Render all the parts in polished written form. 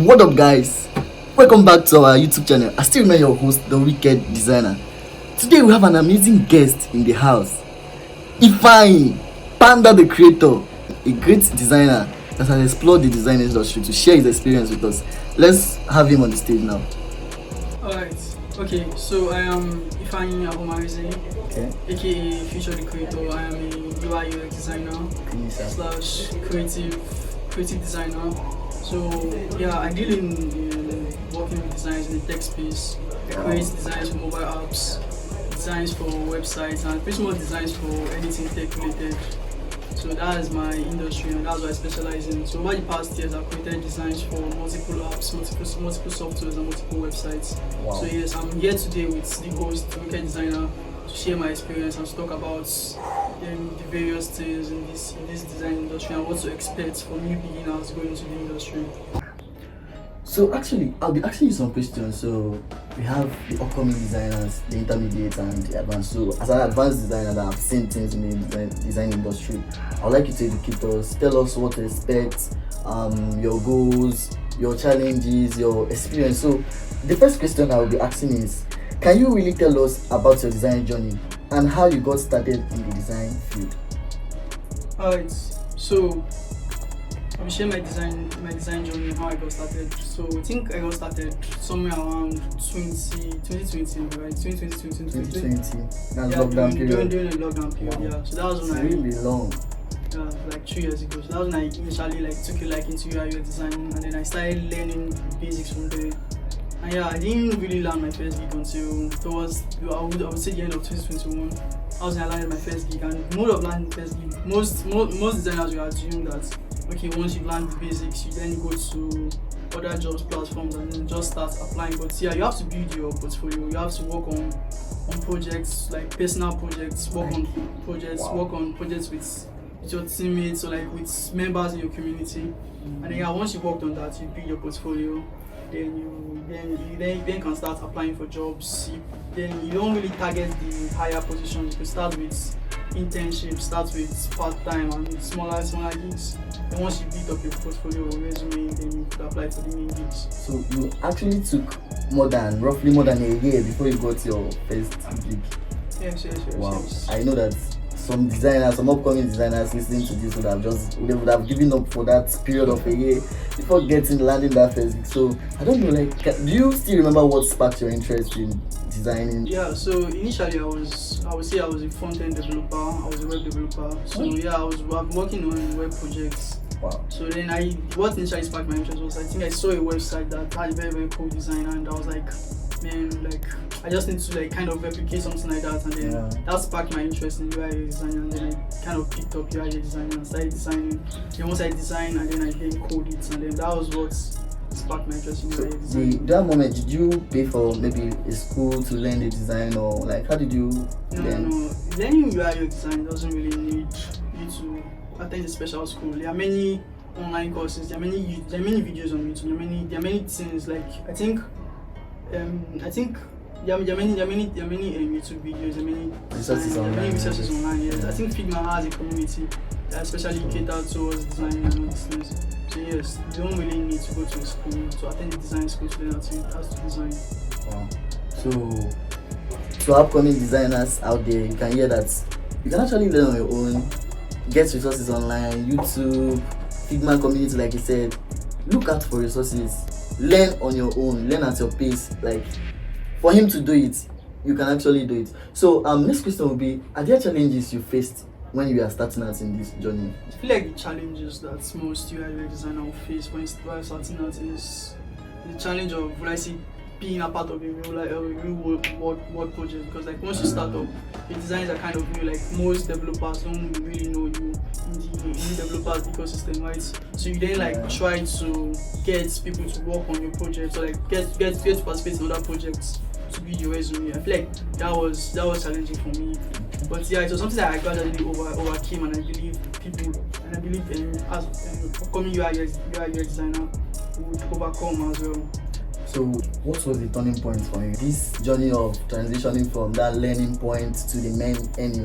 What up, guys? Welcome back to our YouTube channel. I still remain your host, the Wicked Designer. Today we have an amazing guest in the house, Ifeanyi Panda, the creator, a great designer that has explored the design industry, to share his experience with us. Let's have him on the stage now. Alright, okay, so I am Ifeanyi aka Future the Creator. I am a UIUX designer slash creative designer. So yeah, I deal in working with designs in the tech space. I create designs for mobile apps, designs for websites, and pretty much designs for anything tech related. So that is my industry, and that's what I specialize in. So over the past years, I've created designs for multiple apps, multiple softwares, and multiple websites. Wow. So yes, I'm here today with the host, the Wicked Designer, to share my experience and to talk about the various things in this design industry and what to expect for new beginners going into the industry. So actually, I'll be asking you some questions. So we have the upcoming designers, the intermediate and the advanced. So as an advanced designer that have seen things in the design industry, I'd like you to educate us, tell us what to expect, your goals, your challenges, your experience. So the first question I will be asking is, can you really tell us about your design journey and how you got started in the design field? Alright, so I'll share my design journey and how I got started. So I think I got started somewhere around 2020, right? 2020. That's lockdown period. During the lockdown period, Wow. yeah. So that was when really long. Yeah, like 2 years ago. So that was when I initially took a like into UI design, and then I started learning basics from there. And yeah, I didn't really land my first gig until towards, I would say, the end of 2021. I was when I landed my first gig, and mode of landing first gig, most designers will assume that okay, once you learn the basics, you then go to other jobs platforms and then just start applying. But yeah, you have to build your portfolio. You have to work on projects, like personal projects, work on projects with your teammates or like with members in your community. And then yeah, once you worked on that, you build your portfolio. Then you can start applying for jobs. Then you don't really target the higher positions. You can start with internships, start with part-time and smaller gigs. And once you build up your portfolio or resume, then you could apply for the main gigs. So you actually took roughly more than a year before you got your first gig. Yes. Wow. I know that some upcoming designers listening to this would have given up for that period of a year before landing that first gig. So I don't know, do you still remember what sparked your interest in designing? Yeah, so initially I would say I was a front-end developer, I was a web developer. So yeah, I've been working on web projects. Wow. So then what initially sparked my interest was I think I saw a website that had a very, very cool design, and I was like, man, I just need to kind of replicate something like that, and then that sparked my interest in UI design, and then I kind of picked up UI design and started designing. Then once I designed, and then I then code it, and then that was what sparked my interest in UI design. That moment, did you pay for maybe a school to learn the design, or how did you learn? No. Learning UI design doesn't really need you to attend a special school. There are many online courses. There are many videos on YouTube. There are many things. I think there are many YouTube videos. There are many resources online. Yes. I think Figma has a community that especially catered towards design and all these things. So yes, you don't really need to go to a school to attend a design school to learn how to design. Wow. So upcoming designers out there, you can hear that you can actually learn on your own. Get resources online, YouTube, Figma community, like you said. Look out for resources. Learn on your own. Learn at your pace. For him to do it, you can actually do it. So next question will be: are there challenges you faced when you are starting out in this journey? I feel like the challenges that most UI designers will face when starting out is the challenge of being a part of a real world project, because once you start up, the designs are kind of new. Most developers don't really know you in the developers ecosystem, right? So you then try to get people to work on your project, or get to participate in other projects to build your resume. I feel like that was challenging for me. But yeah, it was something that I gradually overcame, and I believe as upcoming UI designer would overcome as well. So what was the turning point for you? This journey of transitioning from that learning point to the main ending,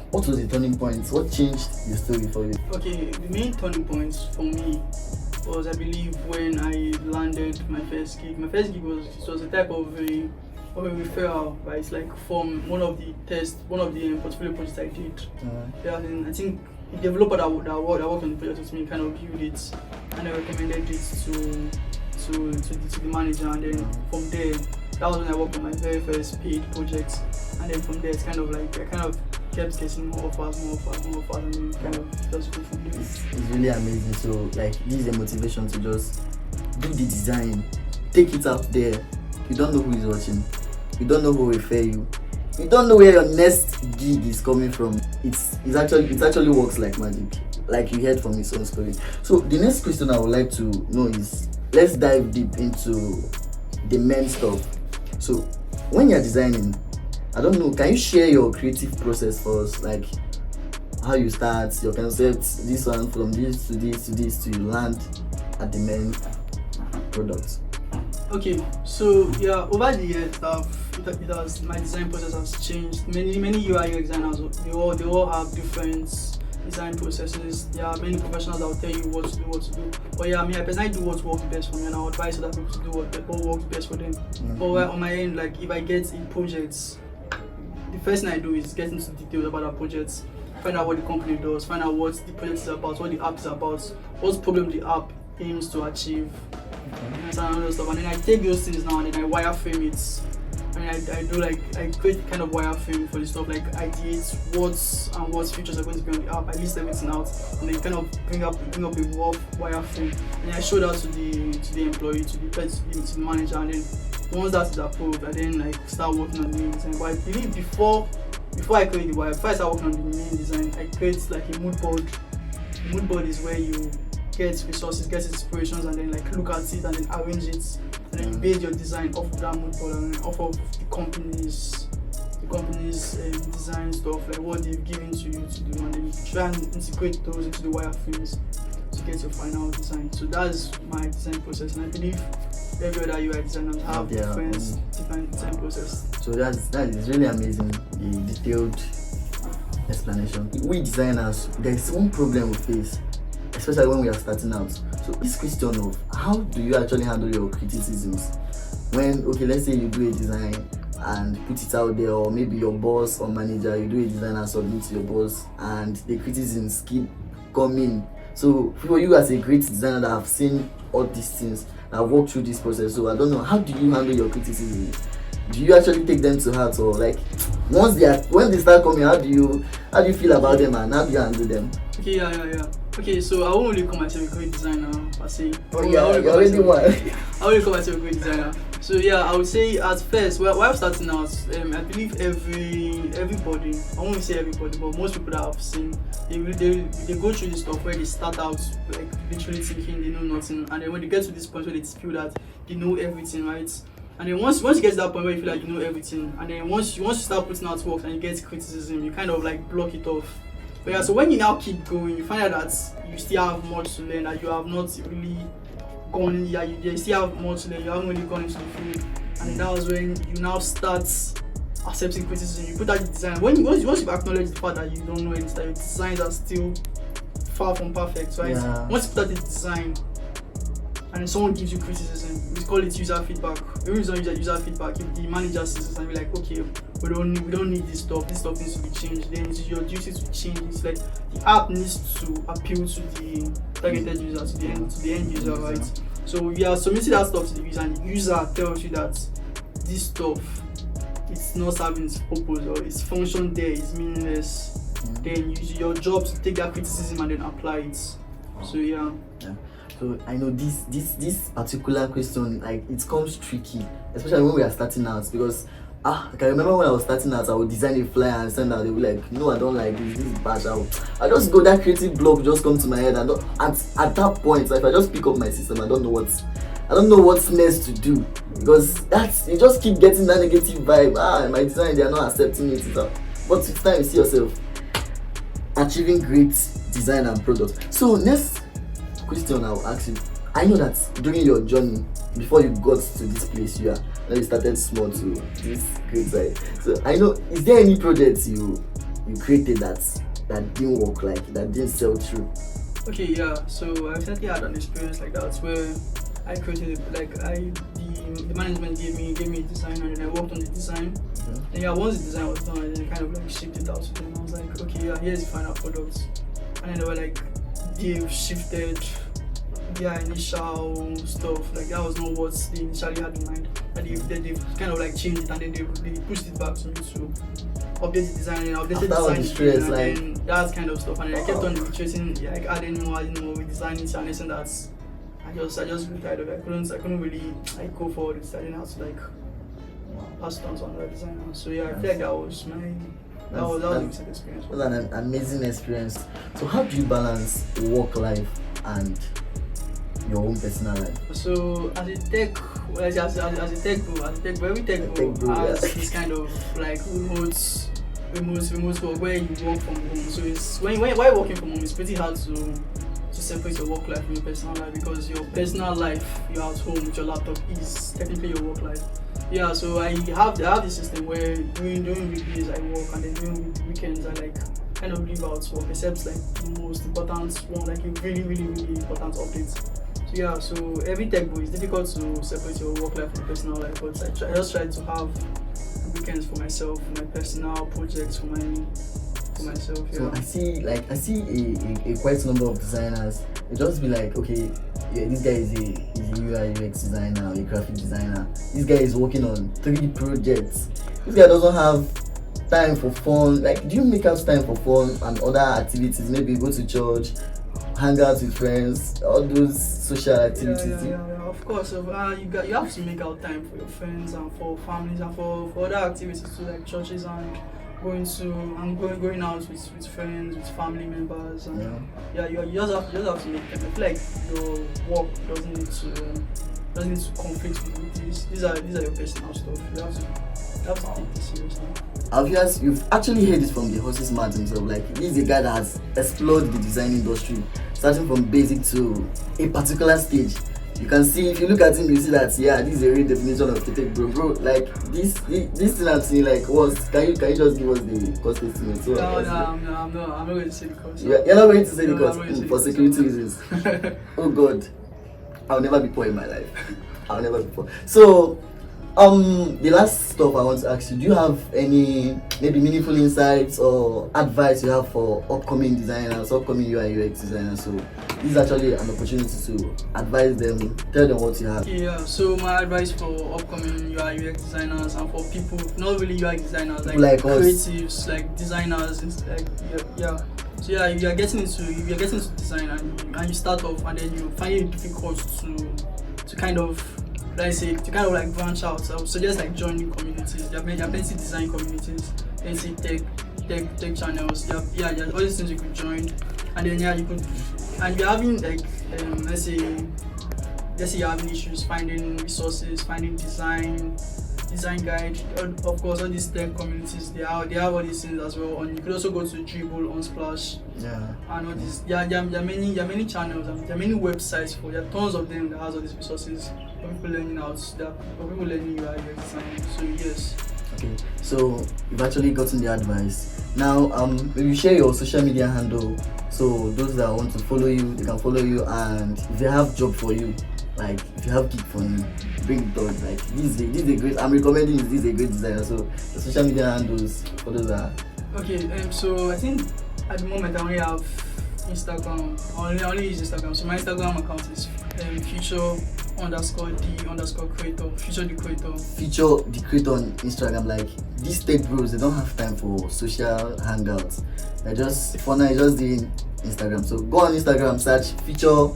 what was the turning point? What changed the story for you? Okay, the main turning point for me was, I believe, when I landed my first gig. My first gig was a type of a referral, right? It's like from one of the portfolio projects I did. Yeah, and I think the developer that worked on the project with me kind of viewed it and I recommended it to the manager, and then from there, that was when I worked on my very first paid project, and then from there it's kind of like I kind of kept getting more offers, and then kind of just go from there. It's really amazing. So like this is a motivation to just do the design, take it out there. You don't know who is watching, you don't know who will refer you, you don't know where your next gig is coming from. It actually works like magic, like you heard from his own story. So the next question I would like to know is, let's dive deep into the main stuff. So when you're designing, I don't know, can you share your creative process for us, like how you start your concept, this one from this to this to this to you land at the main product? Okay, so yeah, over the years, my design process has changed. Many UI/UX designers, they all have different design processes. There are many professionals that will tell you what to do. But yeah, I personally do what works best for me, and I advise other people to do what works best for them. But on my end, like if I get a project, the first thing I do is get into details about that project, find out what the company does, find out what the project is about, what the app is about, what problem the app aims to achieve, and other stuff. And then I take those things now and then I wireframe it. And I create kind of wireframe for the stuff, like ideate what features are going to be on the app. I list everything out and then kind of bring up a rough wireframe, and I show that to the employee, to the manager, and then once that is approved, I then like start working on the main design. But I believe before I create the wire, before I start working on the main design, I create like a mood board. The mood board is where you get resources, get inspirations, and then like look at it and then arrange it, and then you base your design off of that mood board and off of the company's design stuff, like what they've given to you to do, and then you try and integrate those into the wireframes to get your final design. So that's my design process, and I believe every other UI designers have different design process. So that is really amazing, the detailed explanation. We designers, there's one problem we face, especially when we are starting out. So this question of how do you actually handle your criticisms when, okay, let's say you do a design and put it out there, or maybe your boss or manager, you do a design and submit to your boss, and the criticisms keep coming. So for you as a great designer that have seen all these things, that have walked through this process, so I don't know, how do you handle your criticisms? Do you actually take them to heart, or like when they start coming, how do you feel about them and how do you handle them? Okay, yeah. Okay, so I won't really call myself a great designer per se. You're already one. I won't call myself a great designer. So yeah, I would say at first, while starting out, I believe everybody, I won't say everybody, but most people that I've seen, they go through this stuff where they start out like literally thinking they know nothing, and then when they get to this point where they feel that they know everything, right? And then once you get to that point where you feel like you know everything, and then once you start putting out work and you get criticism, you kind of like block it off. But yeah, so when you now keep going, you find out that you still have much to learn, that you have not really gone, you still have more to learn, you haven't really gone into the field. And that was when you now start accepting criticism. You put out the design. Once you've acknowledged the fact that you don't know anything, that your designs are still far from perfect, right? Yeah. Once you put out the design and someone gives you criticism, we call it user feedback. When we use user feedback, if the manager sees this and be like, okay, we don't need this stuff needs to be changed, then it's your duty to change it. It's like the app needs to appeal to the targeted user, to the end user, right? So we are submitting that stuff to the user, and the user tells you that this stuff it's not serving its purpose, or its function there is meaningless. Then your job to take that criticism and then apply it. So yeah. So I know this particular question, like it comes tricky, especially when we are starting out, because I can remember when I was starting out, I would design a flyer and send out. They would be like, no, I don't like this is bad. I just go, that creative block just come to my head, and at that point, if I just pick up my system, I don't know what's next to do, because you just keep getting that negative vibe. My design, they are not accepting it. But with time, you see yourself achieving great design and product. So next question I'll ask you, I know that during your journey, before you got to this place you are, now you started small to this great side. So I know, is there any projects you created that didn't work, like that didn't sell through? Okay, yeah. So I recently had an experience like that where I created the management gave me a design and then I worked on the design. And yeah, once the design was done, and then I kind of like shipped it out to them. I was like, okay, yeah, here's the final product. And then they were like, they've shifted their initial stuff. Like that was not what they initially had in mind. And they've kind of like changed it and then they pushed it back to me to update the design and update the design stress, and then that kind of stuff. And then I kept on iterating, like adding more, redesigning to an extent that I just grew tired of it. I couldn't really like go forward with starting out to like pass it on to another designer. So yeah, I feel like that was a recent experience. It was an amazing experience. So how do you balance work life and your own personal life? So as a tech bro, every tech bro has this kind of like remote work where you work from home. So it's when you're working from home, it's pretty hard to separate your work life from your personal life, because your personal life, you're at home with your laptop, is technically your work life. Yeah, so I have this system where during weekdays I work, and then during weekends I like kind of leave out work, except like the most important one, like a really important update. So yeah, so every tech bro, it's difficult to separate your work life from your personal life, but I just try to have weekends for myself, for my personal projects, for myself. Yeah. So I see a quite number of designers. They just be like, okay, yeah, this guy is a UIUX designer, a graphic designer. This guy is working on 3D projects. This guy doesn't have time for fun. Like, do you make out time for fun and other activities? Maybe go to church, hang out with friends, all those social activities. Yeah. Of course. You have to make out time for your friends and for families and for other activities too, like churches and going out with friends, with family members. And you just have to make time. I feel like your work doesn't need to conflict with this. These are your personal stuff. You have to take this seriously. You've actually heard this from the horse's mouth himself. Like, this is a guy that has explored the design industry, starting from basic to a particular stage. You can see, if you look at him, you see that this is a real definition of a tech bro. Like this thing I'm saying, like, can you just give us the cost estimate? So, I'm not going to say the cost. You're not going to say the cost for security reasons. Oh God, I'll never be poor in my life. I'll never be poor. So, the last stuff I want to ask you: do you have any maybe meaningful insights or advice you have for upcoming designers, upcoming UI/UX designers? So this is actually an opportunity to advise them, tell them what you have. Yeah. So my advice for upcoming UI/UX designers and for people not really UI designers, like creatives, like designers, like So yeah, if you're getting into design and you start off and then you find it difficult to kind of, let's say, to kind of like branch out. So I would suggest like joining communities. There are plenty design communities, plenty tech channels. There are all these things you could join, and then you could. And you're having like let's say you're having issues finding resources, finding design guide. Of course, all these tech communities they have all these things as well. And you could also go to Dribble, Unsplash, and all this. There are many channels and there are many websites there are tons of them that has all these resources for people learning for people learning UI design. So yes. Okay, so you've actually gotten the advice. Now, maybe share your social media handle, so those that want to follow you, they can follow you, and if they have job for you, like if you have gig for you, bring it on. Like this is a great. I'm recommending this is a great designer. So the social media handles for those that. Okay, so I think at the moment I only have Instagram. I only use Instagram. So my Instagram account is future_the_creator. Future the creator. Future the creator on Instagram. Like these tech bros, they don't have time for social hangouts. They're just doing Instagram. So go on Instagram, search Future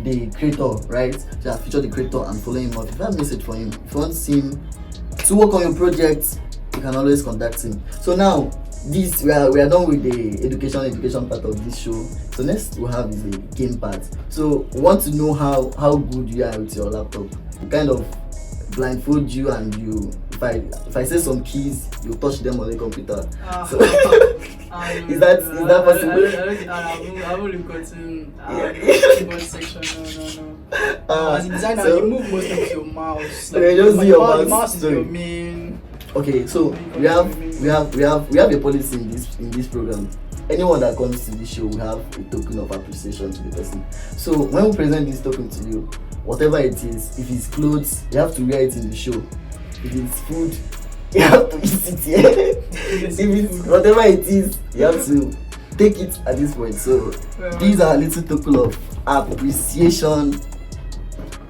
the creator, right? So Future the creator and follow him up. If you have a message for him, if you want him to work on your project, you can always contact him. So now this we are done with the education part of this show. So next we have is the game part. So we want to know how good you are with your laptop. We kind of blindfold you, and you if I say some keys, you touch them on the computer. So is that possible? I haven't gotten keyboard section. No. As a designer, you move most of your mouse. Like, just your mouse is your main. Okay, so we have a policy in this program. anyone that comes to this show will have a token of appreciation to the person. So when we present this token to you, whatever it is, if it's clothes, you have to wear it in the show. If it's food, you have to eat it here. If it's whatever it is, you have to take it at this point. So these are a little token of appreciation.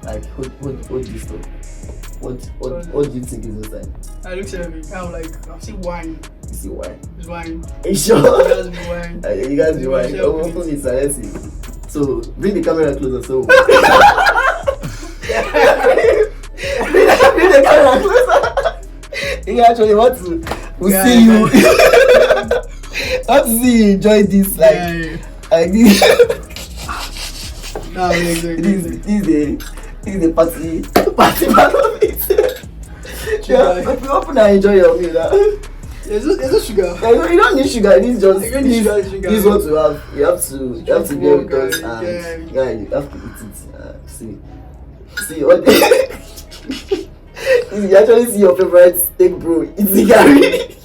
Like what this stuff? What do you think is inside? I look at it, kind of like I've seen wine. You see wine? It's wine. Are you sure? It has to be wine. You guys be wine. Open it, let's see. So bring the camera closer. So bring the camera closer. You actually want to see you. Want to see you enjoy this like this. No, This is the party part of it. Yeah, but you open and enjoy your meal. There's no sugar. Yeah, you don't need sugar. It is just Sugar. this is what you have. You have to get with us and yeah, you have to eat it. See what you actually see your favorite steak, bro. It's the Gary.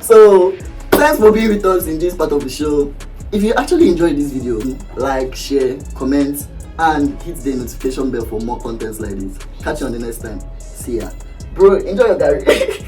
So thanks for being with us in this part of the show. If you actually enjoyed this video, like, share, comment, and hit the notification bell for more contents like this. Catch you on the next time. See ya. Bro, enjoy your Gary.